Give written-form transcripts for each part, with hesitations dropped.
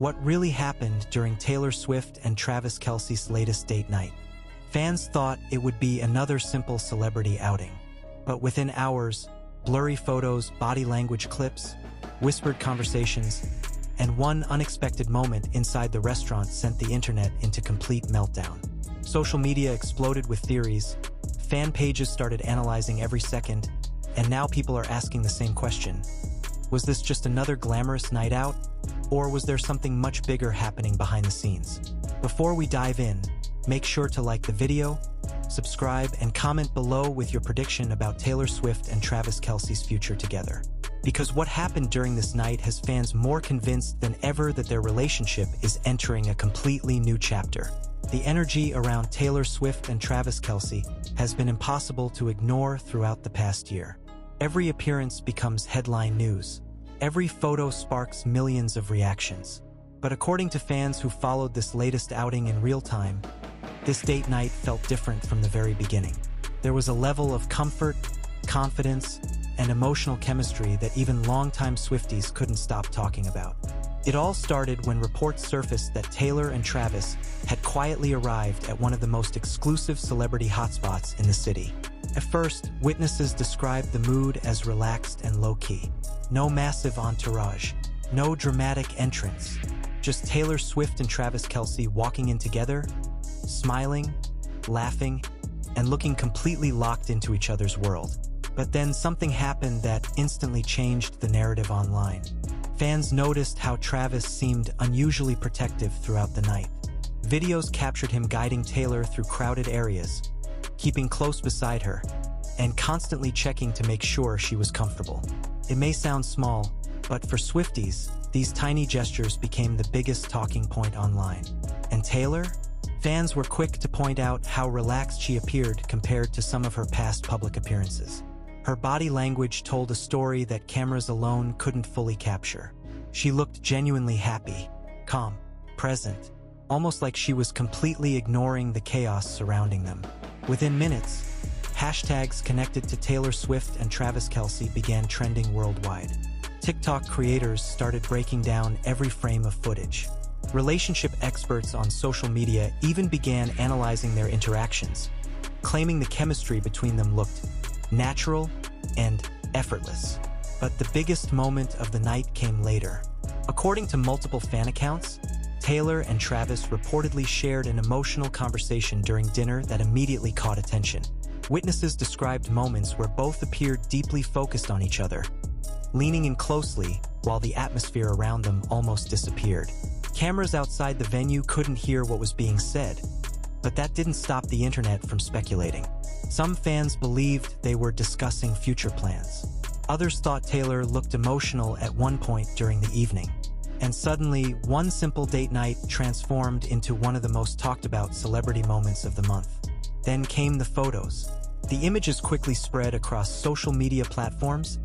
What really happened during Taylor Swift and Travis Kelce's latest date night? Fans thought it would be another simple celebrity outing. But within hours, blurry photos, body language clips, whispered conversations, and one unexpected moment inside the restaurant sent the internet into complete meltdown. Social media exploded with theories, fan pages started analyzing every second, and now people are asking the same question. Was this just another glamorous night out? Or was there something much bigger happening behind the scenes? Before we dive in, make sure to like the video, subscribe, and comment below with your prediction about Taylor Swift and Travis Kelce's future together. Because what happened during this night has fans more convinced than ever that their relationship is entering a completely new chapter. The energy around Taylor Swift and Travis Kelce has been impossible to ignore throughout the past year. Every appearance becomes headline news. Every photo sparks millions of reactions. But according to fans who followed this latest outing in real time, this date night felt different from the very beginning. There was a level of comfort, confidence, and emotional chemistry that even longtime Swifties couldn't stop talking about. It all started when reports surfaced that Taylor and Travis had quietly arrived at one of the most exclusive celebrity hotspots in the city. At first, witnesses described the mood as relaxed and low-key. No massive entourage, no dramatic entrance, just Taylor Swift and Travis Kelce walking in together, smiling, laughing, and looking completely locked into each other's world. But then something happened that instantly changed the narrative online. Fans noticed how Travis seemed unusually protective throughout the night. Videos captured him guiding Taylor through crowded areas, keeping close beside her, and constantly checking to make sure she was comfortable. It may sound small, but for Swifties, these tiny gestures became the biggest talking point online. And Taylor? Fans were quick to point out how relaxed she appeared compared to some of her past public appearances. Her body language told a story that cameras alone couldn't fully capture. She looked genuinely happy, calm, present, almost like she was completely ignoring the chaos surrounding them. Within minutes, hashtags connected to Taylor Swift and Travis Kelce began trending worldwide. TikTok creators started breaking down every frame of footage. Relationship experts on social media even began analyzing their interactions, claiming the chemistry between them looked natural and effortless. But the biggest moment of the night came later. According to multiple fan accounts, Taylor and Travis reportedly shared an emotional conversation during dinner that immediately caught attention. Witnesses described moments where both appeared deeply focused on each other, leaning in closely while the atmosphere around them almost disappeared. Cameras outside the venue couldn't hear what was being said, but that didn't stop the internet from speculating. Some fans believed they were discussing future plans. Others thought Taylor looked emotional at one point during the evening. And suddenly, one simple date night transformed into one of the most talked about celebrity moments of the month. Then came the photos. The images quickly spread across social media platforms,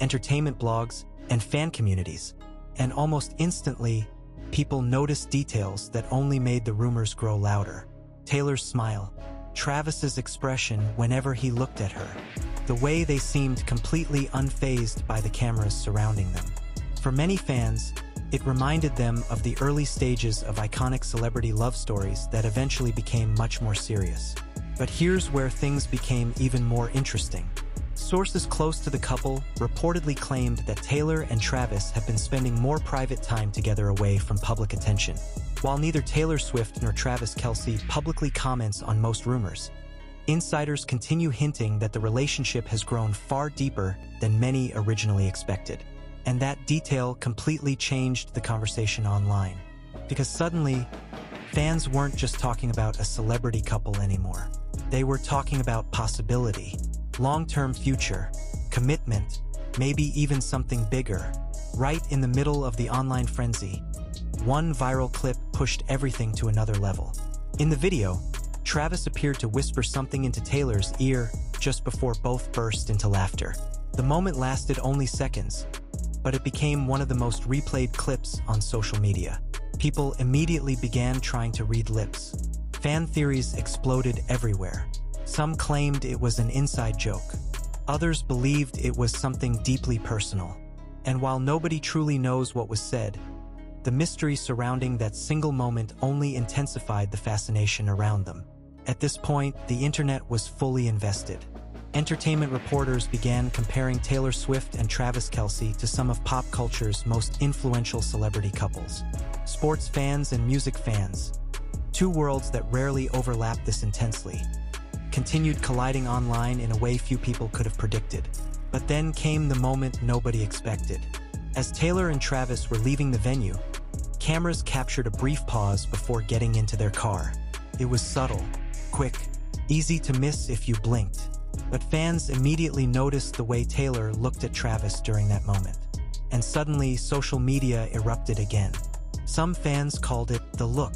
entertainment blogs, and fan communities. And almost instantly, people noticed details that only made the rumors grow louder. Taylor's smile, Travis's expression whenever he looked at her, the way they seemed completely unfazed by the cameras surrounding them. For many fans, it reminded them of the early stages of iconic celebrity love stories that eventually became much more serious. But here's where things became even more interesting. Sources close to the couple reportedly claimed that Taylor and Travis have been spending more private time together away from public attention. While neither Taylor Swift nor Travis Kelce publicly comments on most rumors, insiders continue hinting that the relationship has grown far deeper than many originally expected. And that detail completely changed the conversation online. Because suddenly, fans weren't just talking about a celebrity couple anymore. They were talking about possibility, long-term future, commitment, maybe even something bigger. Right in the middle of the online frenzy, one viral clip pushed everything to another level. In the video, Travis appeared to whisper something into Taylor's ear just before both burst into laughter. The moment lasted only seconds, but it became one of the most replayed clips on social media. People immediately began trying to read lips. Fan theories exploded everywhere. Some claimed it was an inside joke. Others believed it was something deeply personal. And while nobody truly knows what was said, The mystery surrounding that single moment only intensified the fascination around them. At this point, the internet was fully invested. Entertainment reporters began comparing Taylor Swift and Travis Kelce to some of pop culture's most influential celebrity couples. Sports fans and music fans, two worlds that rarely overlap this intensely, continued colliding online in a way few people could have predicted. But then came the moment nobody expected. As Taylor and Travis were leaving the venue, cameras captured a brief pause before getting into their car. It was subtle, quick, easy to miss if you blinked. But fans immediately noticed the way Taylor looked at Travis during that moment. And suddenly, social media erupted again. Some fans called it the look.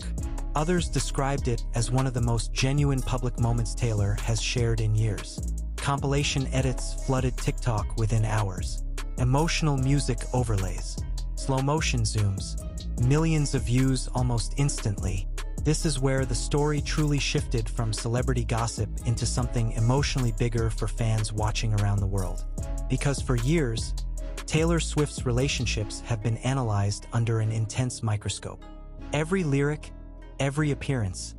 Others described it as one of the most genuine public moments Taylor has shared in years. Compilation edits flooded TikTok within hours. Emotional music overlays, slow-motion zooms, millions of views almost instantly. This is where the story truly shifted from celebrity gossip into something emotionally bigger for fans watching around the world. Because for years, Taylor Swift's relationships have been analyzed under an intense microscope. Every lyric, every appearance,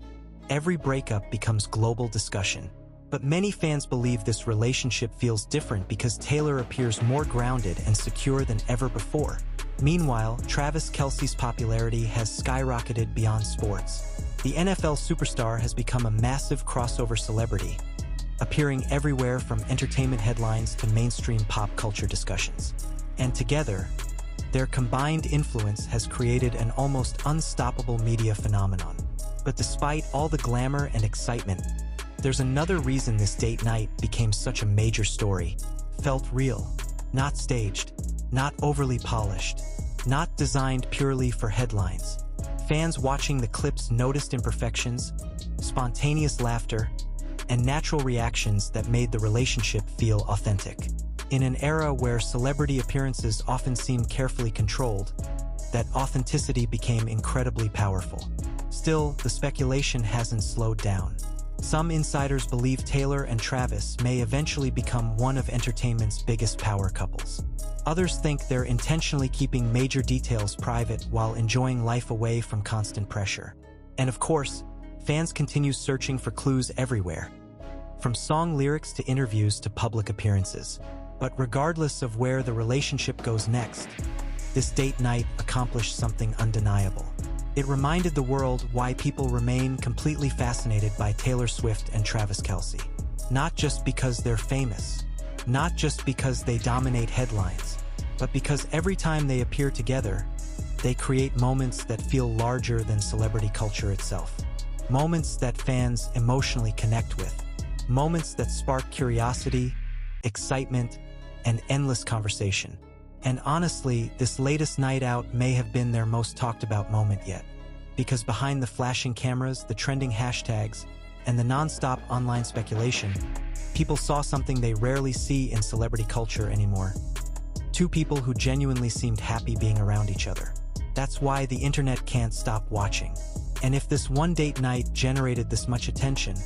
every breakup becomes global discussion. But many fans believe this relationship feels different because Taylor appears more grounded and secure than ever before. Meanwhile, Travis Kelce's popularity has skyrocketed beyond sports. The NFL superstar has become a massive crossover celebrity, appearing everywhere from entertainment headlines to mainstream pop culture discussions. And together, their combined influence has created an almost unstoppable media phenomenon. But despite all the glamour and excitement, there's another reason this date night became such a major story. Felt real, not staged, not overly polished, not designed purely for headlines. Fans watching the clips noticed imperfections, spontaneous laughter, and natural reactions that made the relationship feel authentic. In an era where celebrity appearances often seem carefully controlled, that authenticity became incredibly powerful. Still, the speculation hasn't slowed down. Some insiders believe Taylor and Travis may eventually become one of entertainment's biggest power couples. Others think they're intentionally keeping major details private while enjoying life away from constant pressure. And of course, fans continue searching for clues everywhere, from song lyrics to interviews to public appearances. But regardless of where the relationship goes next, this date night accomplished something undeniable. It reminded the world why people remain completely fascinated by Taylor Swift and Travis Kelce. Not just because they're famous, not just because they dominate headlines, but because every time they appear together, they create moments that feel larger than celebrity culture itself. Moments that fans emotionally connect with. Moments that spark curiosity, excitement, and endless conversation. And honestly, this latest night out may have been their most talked about moment yet. Because behind the flashing cameras, the trending hashtags, and the non-stop online speculation, people saw something they rarely see in celebrity culture anymore. Two people who genuinely seemed happy being around each other. That's why the internet can't stop watching. And if this one date night generated this much attention,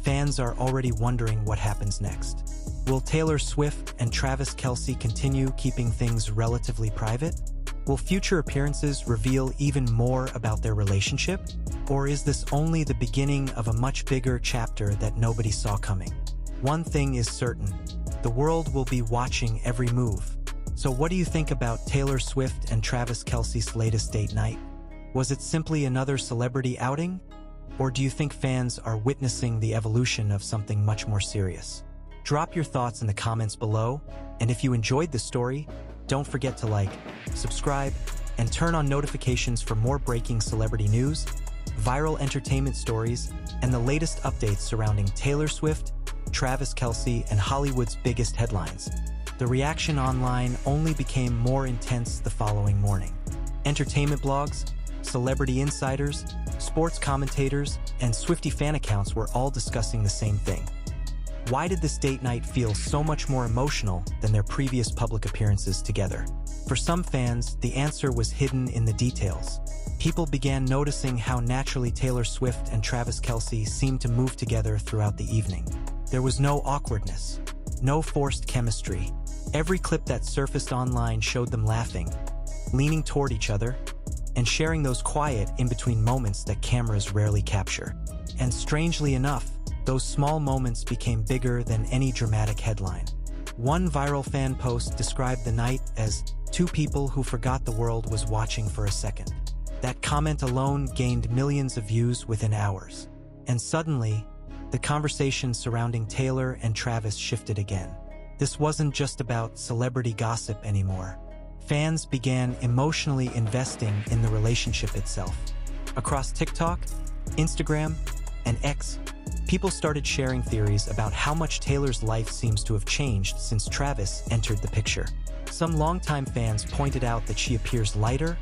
fans are already wondering what happens next. Will Taylor Swift and Travis Kelce continue keeping things relatively private? Will future appearances reveal even more about their relationship? Or is this only the beginning of a much bigger chapter that nobody saw coming? One thing is certain, the world will be watching every move. So what do you think about Taylor Swift and Travis Kelce's latest date night? Was it simply another celebrity outing? Or do you think fans are witnessing the evolution of something much more serious? Drop your thoughts in the comments below, and if you enjoyed the story, don't forget to like, subscribe, and turn on notifications for more breaking celebrity news, viral entertainment stories, and the latest updates surrounding Taylor Swift, Travis Kelce, and Hollywood's biggest headlines. The reaction online only became more intense the following morning. Entertainment blogs, celebrity insiders, sports commentators, and Swiftie fan accounts were all discussing the same thing. Why did this date night feel so much more emotional than their previous public appearances together? For some fans, the answer was hidden in the details. People began noticing how naturally Taylor Swift and Travis Kelce seemed to move together throughout the evening. There was no awkwardness, no forced chemistry. Every clip that surfaced online showed them laughing, leaning toward each other, and sharing those quiet in-between moments that cameras rarely capture. And strangely enough, those small moments became bigger than any dramatic headline. One viral fan post described the night as two people who forgot the world was watching for a second. That comment alone gained millions of views within hours. And suddenly, the conversation surrounding Taylor and Travis shifted again. This wasn't just about celebrity gossip anymore. Fans began emotionally investing in the relationship itself. Across TikTok, Instagram, and X, people started sharing theories about how much Taylor's life seems to have changed since Travis entered the picture. Some longtime fans pointed out that she appears lighter,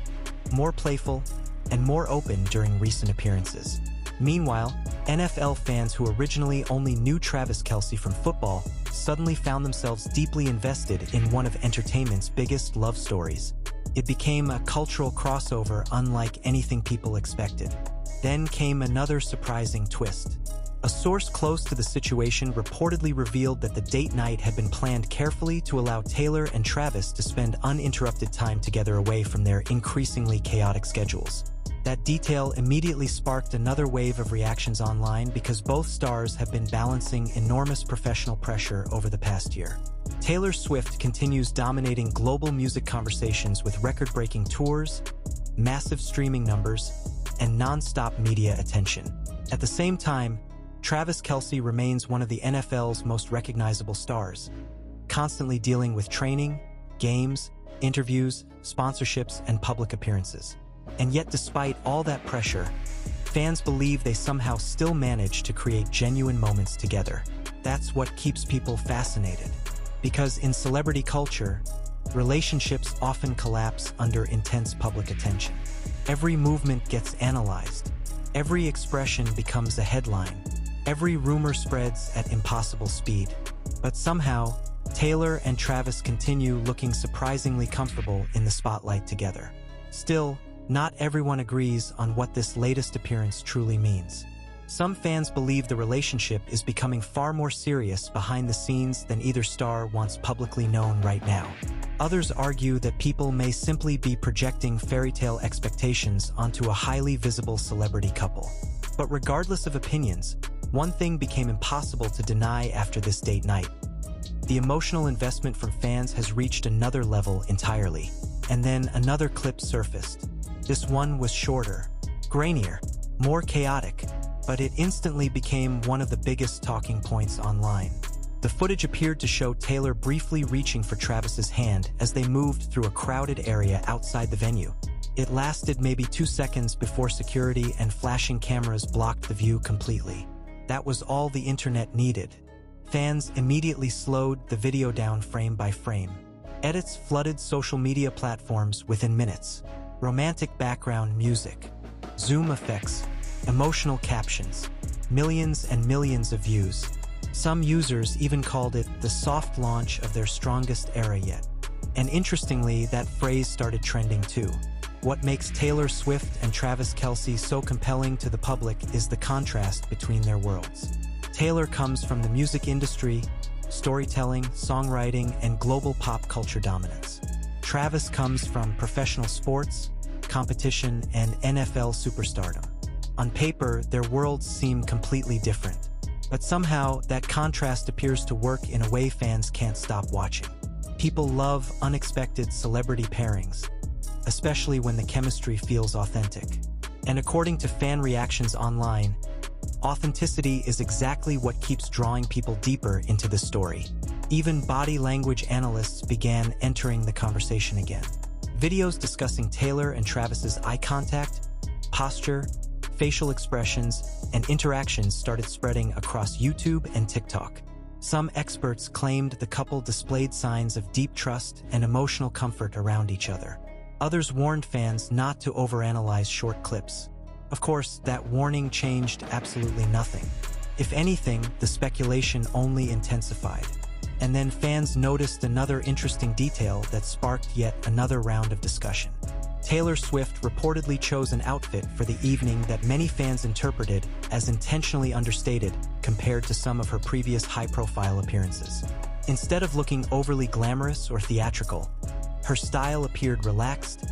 more playful, and more open during recent appearances. Meanwhile, NFL fans who originally only knew Travis Kelce from football suddenly found themselves deeply invested in one of entertainment's biggest love stories. It became a cultural crossover unlike anything people expected. Then came another surprising twist. A source close to the situation reportedly revealed that the date night had been planned carefully to allow Taylor and Travis to spend uninterrupted time together away from their increasingly chaotic schedules. That detail immediately sparked another wave of reactions online because both stars have been balancing enormous professional pressure over the past year. Taylor Swift continues dominating global music conversations with record-breaking tours, massive streaming numbers, and non-stop media attention. At the same time, Travis Kelce remains one of the NFL's most recognizable stars, constantly dealing with training, games, interviews, sponsorships, and public appearances. And yet, despite all that pressure, fans believe they somehow still manage to create genuine moments together. That's what keeps people fascinated. Because in celebrity culture, relationships often collapse under intense public attention. Every movement gets analyzed. Every expression becomes a headline. Every rumor spreads at impossible speed. But somehow, Taylor and Travis continue looking surprisingly comfortable in the spotlight together. Still, not everyone agrees on what this latest appearance truly means. Some fans believe the relationship is becoming far more serious behind the scenes than either star wants publicly known right now. Others argue that people may simply be projecting fairy tale expectations onto a highly visible celebrity couple. But regardless of opinions, one thing became impossible to deny after this date night. The emotional investment from fans has reached another level entirely. And then another clip surfaced. This one was shorter, grainier, more chaotic, but it instantly became one of the biggest talking points online. The footage appeared to show Taylor briefly reaching for Travis's hand as they moved through a crowded area outside the venue. It lasted maybe 2 seconds before security and flashing cameras blocked the view completely. That was all the internet needed. Fans immediately slowed the video down frame by frame. Edits flooded social media platforms within minutes. Romantic background music, zoom effects, emotional captions, millions and millions of views. Some users even called it the soft launch of their strongest era yet. And interestingly, that phrase started trending too. What makes Taylor Swift and Travis Kelce so compelling to the public is the contrast between their worlds. Taylor comes from the music industry, storytelling, songwriting, and global pop culture dominance. Travis comes from professional sports, competition, and NFL superstardom. On paper, their worlds seem completely different, but somehow that contrast appears to work in a way fans can't stop watching. People love unexpected celebrity pairings, especially when the chemistry feels authentic. And according to fan reactions online, authenticity is exactly what keeps drawing people deeper into the story. Even body language analysts began entering the conversation again. Videos discussing Taylor and Travis's eye contact, posture, facial expressions, and interactions started spreading across YouTube and TikTok. Some experts claimed the couple displayed signs of deep trust and emotional comfort around each other. Others warned fans not to overanalyze short clips. Of course, that warning changed absolutely nothing. If anything, the speculation only intensified. And then fans noticed another interesting detail that sparked yet another round of discussion. Taylor Swift reportedly chose an outfit for the evening that many fans interpreted as intentionally understated compared to some of her previous high-profile appearances. Instead of looking overly glamorous or theatrical, her style appeared relaxed,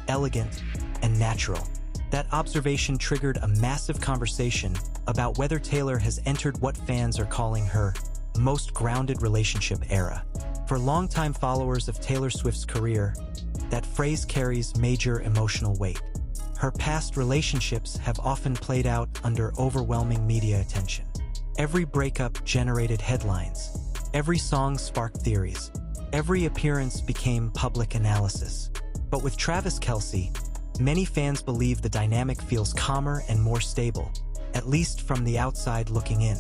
elegant, and natural. That observation triggered a massive conversation about whether Taylor has entered what fans are calling her most grounded relationship era. For longtime followers of Taylor Swift's career, that phrase carries major emotional weight. Her past relationships have often played out under overwhelming media attention. Every breakup generated headlines. Every song sparked theories. Every appearance became public analysis. But with Travis Kelce, many fans believe the dynamic feels calmer and more stable, at least from the outside looking in.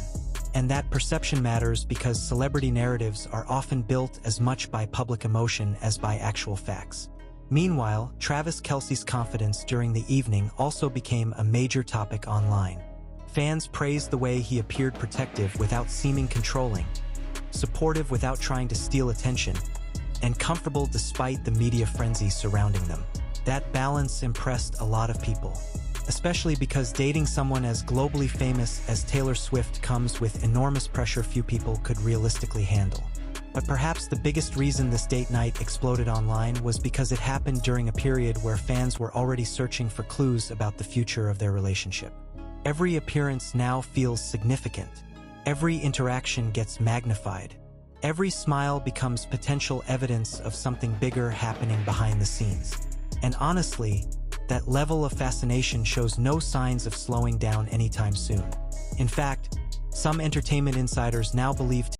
And that perception matters because celebrity narratives are often built as much by public emotion as by actual facts. Meanwhile, Travis Kelce's confidence during the evening also became a major topic online. Fans praised the way he appeared protective without seeming controlling, supportive without trying to steal attention, and comfortable despite the media frenzy surrounding them. That balance impressed a lot of people, especially because dating someone as globally famous as Taylor Swift comes with enormous pressure few people could realistically handle. But perhaps the biggest reason this date night exploded online was because it happened during a period where fans were already searching for clues about the future of their relationship. Every appearance now feels significant. Every interaction gets magnified. Every smile becomes potential evidence of something bigger happening behind the scenes. And honestly, that level of fascination shows no signs of slowing down anytime soon. In fact, some entertainment insiders now believe